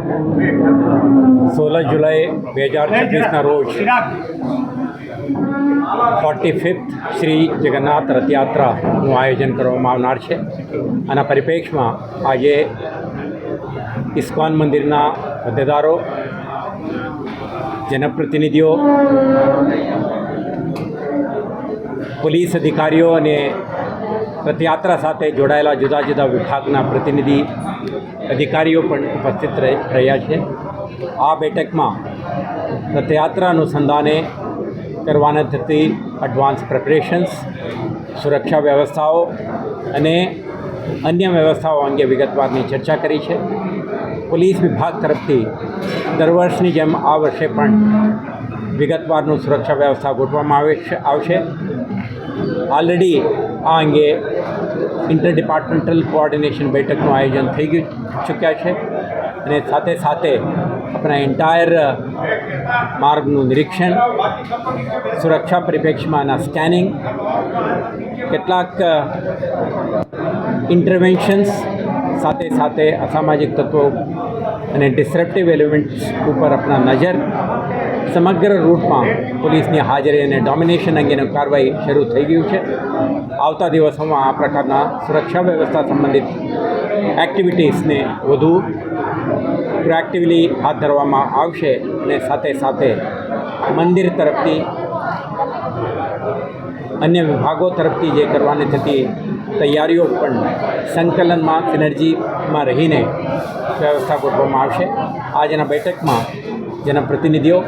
16 જુલાઈ 2026ના રોજ 45th શ્રી જગન્નાથ રથયાત્રાનું આયોજન કરવામાં આવનાર છે. આના પરિપ્રેક્ષમાં આજે ઇસ્કોન મંદિરના હોદ્દેદારો, જનપ્રતિનિધિઓ, પોલીસ અધિકારીઓ અને રથયાત્રા સાથે જોડાયેલા જુદા જુદા વિભાગના પ્રતિનિધિ અધિકારીઓ પણ ઉપસ્થિત રહ્યા છે. આ બેઠકમાં રથયાત્રા અનુસંધાને કરવાના થતી એડવાન્સ પ્રિપરેશન્સ, સુરક્ષા વ્યવસ્થાઓ અને અન્ય વ્યવસ્થાઓ અંગે વિગતવારની ચર્ચા કરી છે. પોલીસ વિભાગ તરફથી દર વર્ષની જેમ આ વર્ષે પણ વિગતવારનું સુરક્ષા વ્યવસ્થા ગોઠવવામાં આવશે. ઓલરેડી આ અંગે ઇન્ટર ડિપાર્ટમેન્ટલ કોઓર્ડિનેશન બેઠકનું આયોજન થઈ ચૂક્યા છે અને સાથે સાથે આપણા એન્ટાયર માર્ગનું નિરીક્ષણ, સુરક્ષા પરિપ્રેક્ષમાંના સ્કેનિંગ, કેટલાક ઇન્ટરવેન્શન્સ, સાથે સાથે અસામાજિક તત્વો અને ડિસરપ્ટિવ એલિમેન્ટ્સ ઉપર આપણા નજર, સમગ્ર રૂટમાં પોલીસની હાજરી અને ડોમિનેશન અંગેનું કાર્યવાહી શરૂ થઈ ગયું છે. આવતા દિવસોમાં આ પ્રકારના સુરક્ષા વ્યવસ્થા સંબંધિત એક્ટિવિટીઝને વધુ પ્રોએક્ટિવલી હાથ ધરવામાં આવશે અને સાથે સાથે મંદિર તરફથી, અન્ય વિભાગો તરફથી જે કરવાની થતી તૈયારીઓ પણ સંકલનમાં, સિનર્જીમાં રહીને વ્યવસ્થા ગોઠવવામાં આવશે. આજના બેઠકમાં જેના પ્રતિનિધિઓ,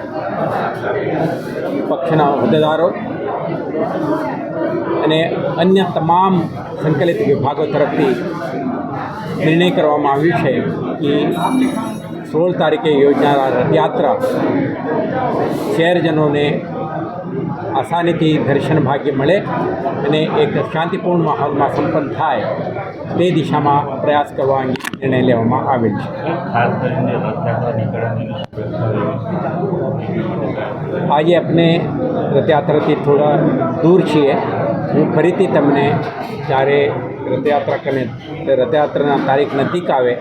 પક્ષના હોદ્દેદારો અને અન્ય તમામ સંકલિત વિભાગો તરફથી નિર્ણય કરવામાં આવ્યું છે કે 16 તારીખે યોજનાર રથયાત્રા શહેરજનોને આસાનીથી દર્શન ભાગ્ય મળે અને એક શાંતિપૂર્ણ માહોલમાં સંપન્ન થાય તે દિશામાં પ્રયાસ કરવા અંગે નિર્ણય લેવામાં આવેલ છે. આજે આપણે રથયાત્રાથી થોડા દૂર છીએ. હું ફરીથી તમને જ્યારે રથયાત્રાના તારીખ નજીક આવે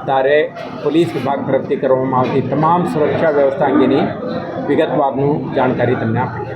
ત્યારે પોલીસ વિભાગ તરફથી કરવામાં આવતી તમામ સુરક્ષા વ્યવસ્થા અંગેની વિગતવારનું જાણકારી તમને આપીશ.